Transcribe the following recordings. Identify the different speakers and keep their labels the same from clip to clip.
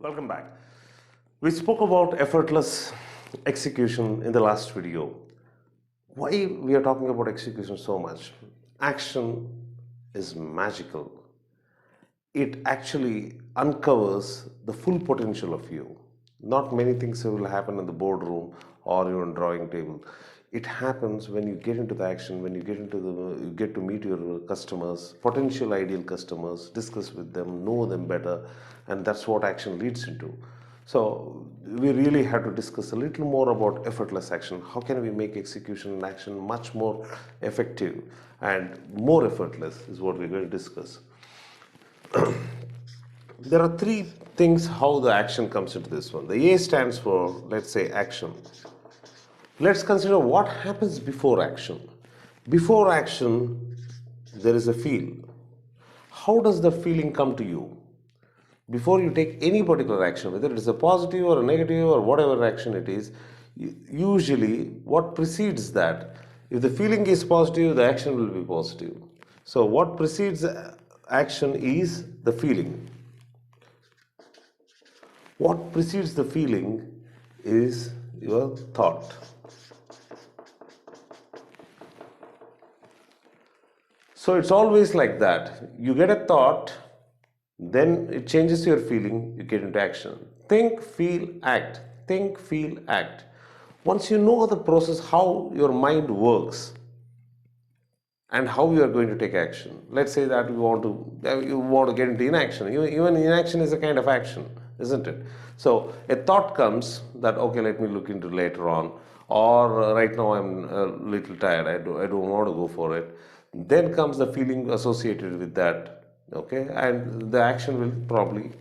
Speaker 1: Welcome back. We spoke about effortless execution in the last video. Why we are talking about execution so much? Action is magical. It actually uncovers the full potential of you. Not many things will happen in the boardroom or your drawing table. It happens when you get into the action, when you get to meet your customers, potential ideal customers, discuss with them, know them better, and that's what action leads into. So we really have to discuss a little more about effortless action. How can we make execution and action much more effective and more effortless is what we're going to discuss. There are three things how the action comes into this one. The A stands for, let's say, action. Let's consider what happens before action. Before action, there is a feel. How does the feeling come to you? Before you take any particular action, whether it is a positive or a negative or whatever action it is, usually what precedes that, if the feeling is positive, the action will be positive. So what precedes action is the feeling. What precedes the feeling is your thought. So it's always like that. You get a thought, then it changes your feeling, you get into action. Think, feel, act. Think, feel, act. Once you know the process, how your mind works and how you are going to take action. Let's say that you want to get into inaction. Even inaction is a kind of action, isn't it? So a thought comes that, okay, let me look into later on, or right now I'm a little tired, I don't want to go for it. Then comes the feeling associated with that, okay, and the action will probably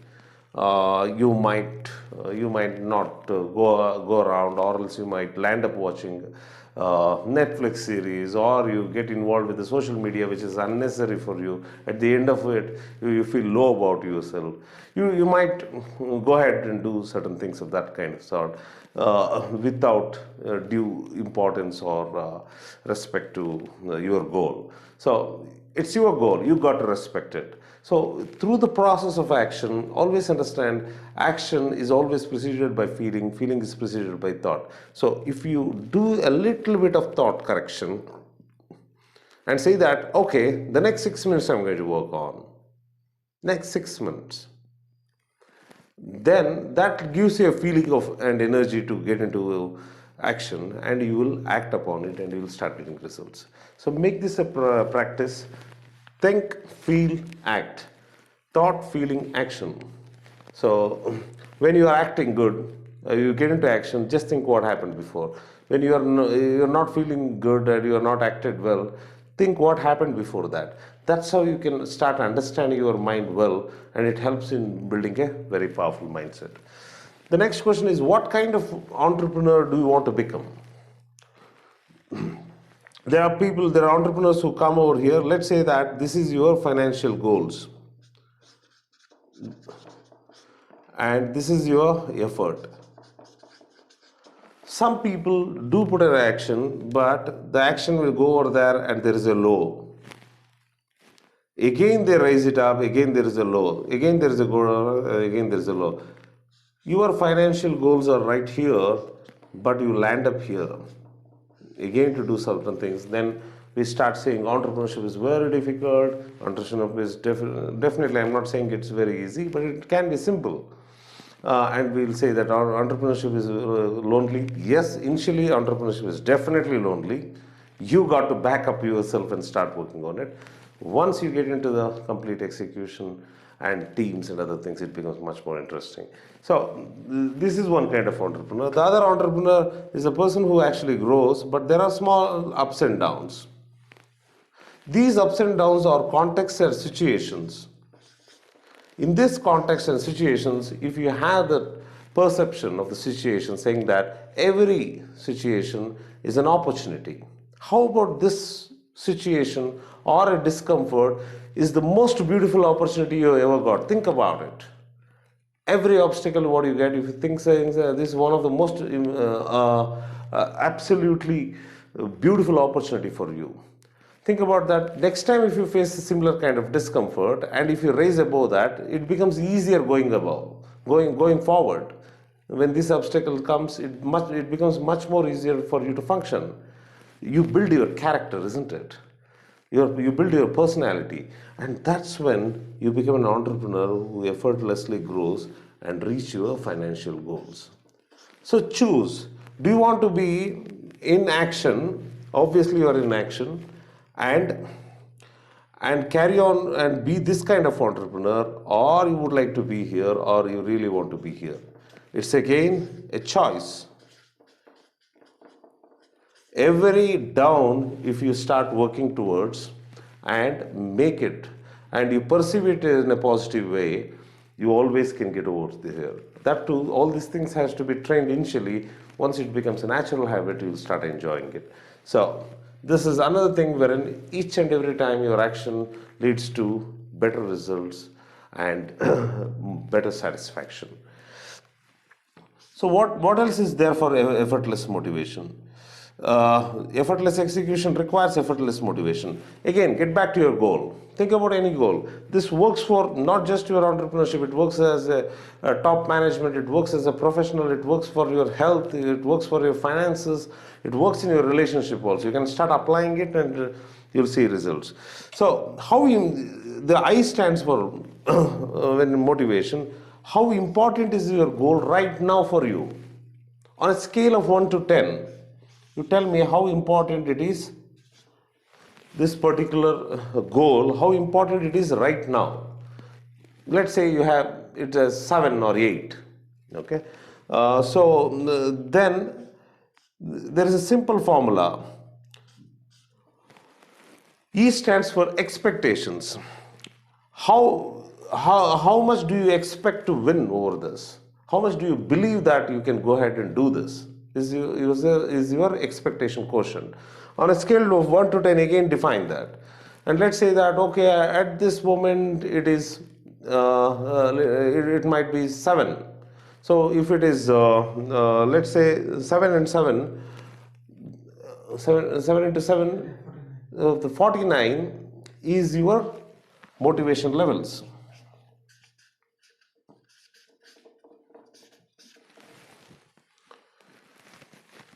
Speaker 1: you might not go around, or else you might land up watching Netflix series, or you get involved with the social media which is unnecessary for you. At the end of it, you feel low about yourself. You might go ahead and do certain things of that kind of sort without due importance or respect to your goal. So it's your goal, you got to respect it. So through the process of action, always understand action is always preceded by feeling, feeling is preceded by thought. So if you do a little bit of thought correction and say that, okay, the next 6 minutes I'm going to work on, next 6 minutes, then that gives you a feeling of and energy to get into action, and you will act upon it and you will start getting results. So make this a practice. Think, feel, act. Thought, feeling, action. So when you are acting good, you get into action, just think what happened before. When you're not feeling good and you are not acted well, think what happened before that. That's how you can start understanding your mind well, and it helps in building a very powerful mindset. The next question is, what kind of entrepreneur do you want to become? There are entrepreneurs who come over here. Let's say that this is your financial goals, and this is your effort. Some people do put an action, but the action will go over there and there is a low. Again they raise it up, again there is a low. Again there is a go, again there is a low. Your financial goals are right here, but you land up here. Again to do certain things, then we start saying entrepreneurship is very difficult. Entrepreneurship is definitely, I'm not saying it's very easy, but it can be simple. And we'll say that our entrepreneurship is lonely. Yes, initially entrepreneurship is definitely lonely. You got to back up yourself and start working on it. Once you get into the complete execution and teams and other things, it becomes much more interesting. So this is one kind of entrepreneur. The other entrepreneur is a person who actually grows, but there are small ups and downs. These ups and downs are contexts and situations. In this context and situations, if you have the perception of the situation saying that every situation is an opportunity, how about this situation or a discomfort is the most beautiful opportunity you ever got? Think about it. Every obstacle what you get, if you think saying this is one of the most absolutely beautiful opportunity for you. Think about that. Next time if you face a similar kind of discomfort, and if you raise above that, it becomes easier going above. going forward. When this obstacle comes, it becomes much more easier for you to function. You build your character, isn't it? You build your personality, and that's when you become an entrepreneur who effortlessly grows and reach your financial goals. So choose. Do you want to be in action? Obviously, you are in action, and carry on and be this kind of entrepreneur, or you would like to be here, or you really want to be here. It's again a choice. Every down, if you start working towards and make it, and you perceive it in a positive way, you always can get over there. That too, all these things has to be trained initially. Once it becomes a natural habit, you'll start enjoying it. So this is another thing wherein each and every time your action leads to better results and better satisfaction. So what else is there for effortless motivation? Effortless execution requires effortless motivation. Again, get back to your goal. Think about any goal. This works for not just your entrepreneurship, it works as a top management, it works as a professional, it works for your health, it works for your finances, it works in your relationship also. You can start applying it and you'll see results. So, the I stands for when motivation, how important is your goal right now for you? On a scale of 1 to 10, you tell me how important it is, this particular goal, how important it is right now. Let's say you have it as 7 or 8. Okay. Then there is a simple formula. E stands for expectations. How much do you expect to win over this? How much do you believe that you can go ahead and do this? Is your expectation quotient. On a scale of 1 to 10, again define that. And let's say that, okay, at this moment it is, it might be 7. So if it is, let's say 7 and 7, 7 into 7, the 49 is your motivation levels.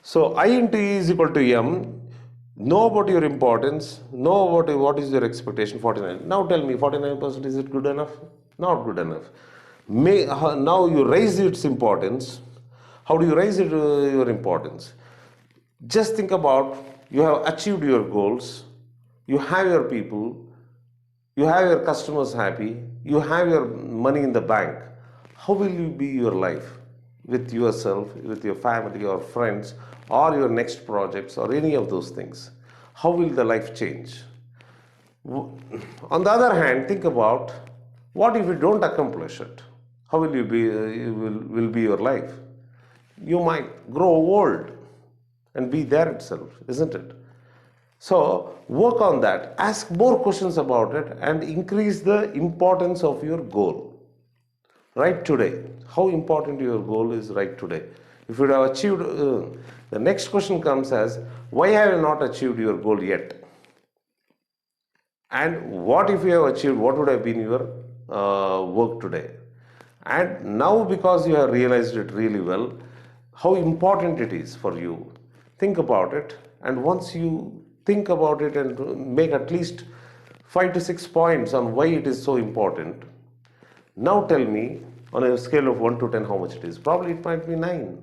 Speaker 1: So I into E is equal to M. Know about your importance. Know about what is your expectation. 49. Now tell me, 49%, is it good enough? Not good enough. Now you raise its importance. How do you raise your importance? Just think about, you have achieved your goals. You have your people. You have your customers happy. You have your money in the bank. How will you be your life? With yourself, with your family or friends, or your next projects, or any of those things. How will the life change? On the other hand, think about, what if you don't accomplish it? How will you be? Will be your life? You might grow old and be there itself, isn't it? So work on that. Ask more questions about it and increase the importance of your goal. Right today, how important your goal is right today. If you have achieved, the next question comes as, why have you not achieved your goal yet? And what if you have achieved, what would have been your work today? And now, because you have realized it really well, how important it is for you. Think about it, and once you think about it and make at least 5 to 6 points on why it is so important, now tell me, on a scale of 1 to 10, how much it is. Probably it might be 9,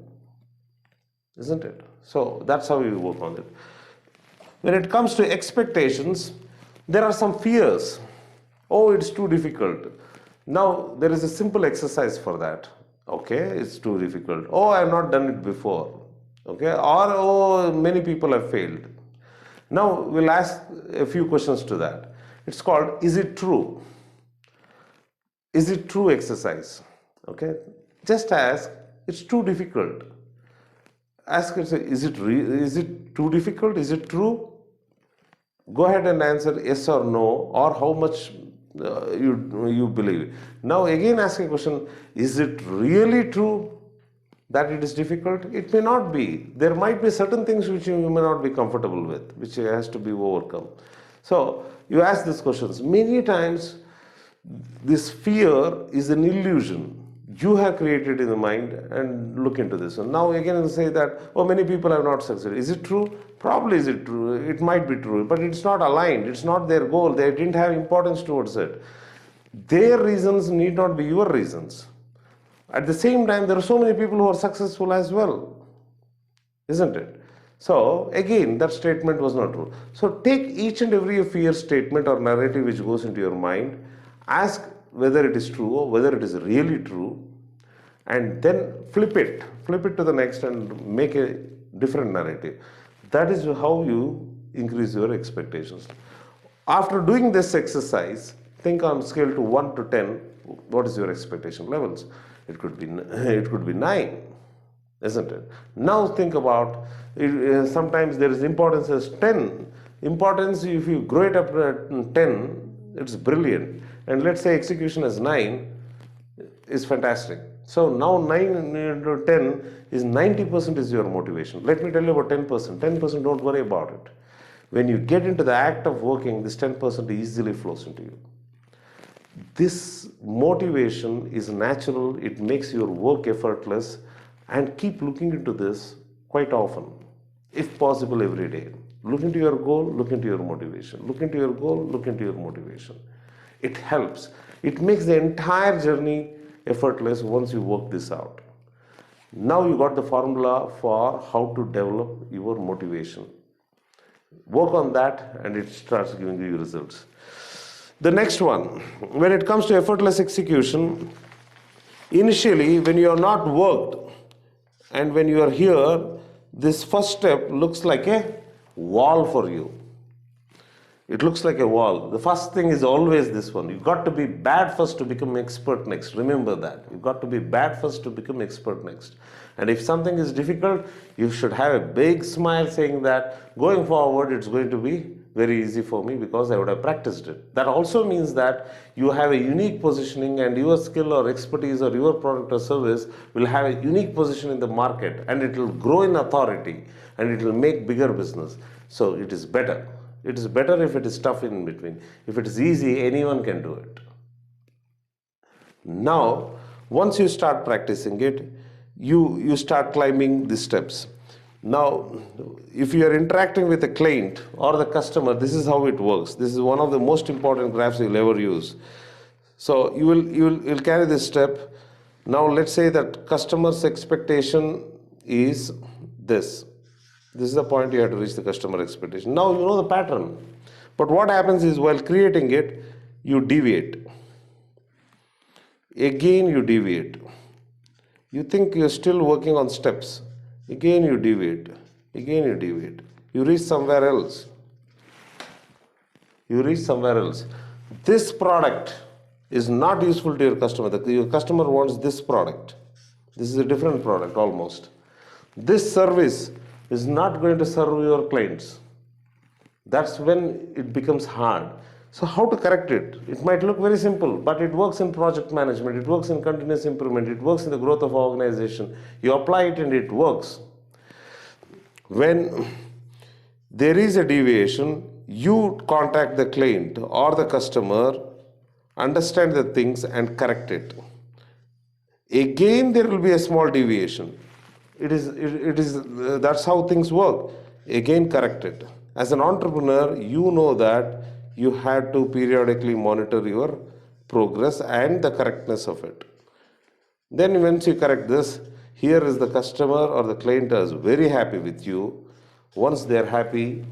Speaker 1: isn't it? So that's how you work on it. When it comes to expectations, there are some fears. Oh, it's too difficult. Now, there is a simple exercise for that. Okay, it's too difficult. Oh, I have not done it before. Okay, or oh, many people have failed. Now, we'll ask a few questions to that. It's called, is it true? Is it true exercise? Okay, just ask, it's too difficult. Ask yourself, is it too difficult? Is it true? Go ahead and answer yes or no, or how much you believe. Now again ask a question, is it really true that it is difficult? It may not be. There might be certain things which you may not be comfortable with, which has to be overcome. So you ask these questions. Many times this fear is an illusion. you have created in the mind, and look into this. And now again and say that, oh, many people have not succeeded. Is it true? Probably is it true. It might be true, but it's not aligned. It's not their goal. They didn't have importance towards it. Their reasons need not be your reasons. At the same time, there are so many people who are successful as well, isn't it? So again, that statement was not true. So take each and every fear statement or narrative which goes into your mind, ask whether it is true or whether it is really true, and then flip it to the next and make a different narrative. That is how you increase your expectations. After doing this exercise, think on scale to 1 to 10, what is your expectation levels? It could be 9, isn't it? Now think about sometimes there is importance as 10. Importance, if you grow it up to 10, it's brilliant. And let's say execution as 9 is fantastic. So now 9 into 10 is 90% is your motivation. Let me tell you about 10%. 10%, don't worry about it. When you get into the act of working, this 10% easily flows into you. This motivation is natural. It makes your work effortless, and keep looking into this quite often, if possible every day. Look into your goal, look into your motivation. Look into your goal, look into your motivation. It helps. It makes the entire journey effortless once you work this out. Now you got the formula for how to develop your motivation. Work on that and it starts giving you results. The next one, when it comes to effortless execution, initially when you are not worked and when you are here, this first step looks like a wall for you. It looks like a wall. The first thing is always this one. You've got to be bad first to become expert next. Remember that. You've got to be bad first to become expert next. And if something is difficult, you should have a big smile saying that going forward it's going to be very easy for me because I would have practiced it. That also means that you have a unique positioning and your skill or expertise or your product or service will have a unique position in the market and it will grow in authority and it will make bigger business. So it is better. It is better if it is tough in between. If it is easy, anyone can do it. Now, once you start practicing it, you start climbing the steps. Now, if you are interacting with a client or the customer, this is how it works. This is one of the most important graphs you'll ever use. So you'll carry this step. Now let's say that customer's expectation is this. This is the point you have to reach the customer expectation. Now you know the pattern. But what happens is while creating it, you deviate. Again you deviate. You think you're still working on steps. Again you deviate. Again you deviate. You reach somewhere else. You reach somewhere else. This product is not useful to your customer. Your customer wants this product. This is a different product almost. This service is not going to serve your clients. That's when it becomes hard. So how to correct it? It might look very simple, but it works in project management, it works in continuous improvement, it works in the growth of organization. You apply it and it works. When there is a deviation, you contact the client or the customer, understand the things and correct it. Again, there will be a small deviation. That's how things work. Again, correct it. As an entrepreneur, you know that you have to periodically monitor your progress and the correctness of it. Then once you correct this, here is the customer or the client is very happy with you. Once they are happy,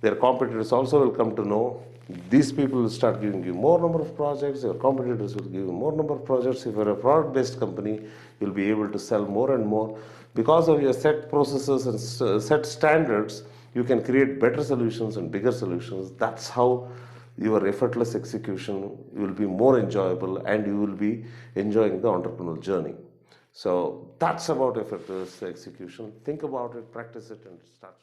Speaker 1: their competitors also will come to know. These people will start giving you more number of projects, your competitors will give you more number of projects. If you're a product-based company, you'll be able to sell more and more. Because of your set processes and set standards, you can create better solutions and bigger solutions. That's how your effortless execution will be more enjoyable and you will be enjoying the entrepreneurial journey. So that's about effortless execution. Think about it, practice it, and start.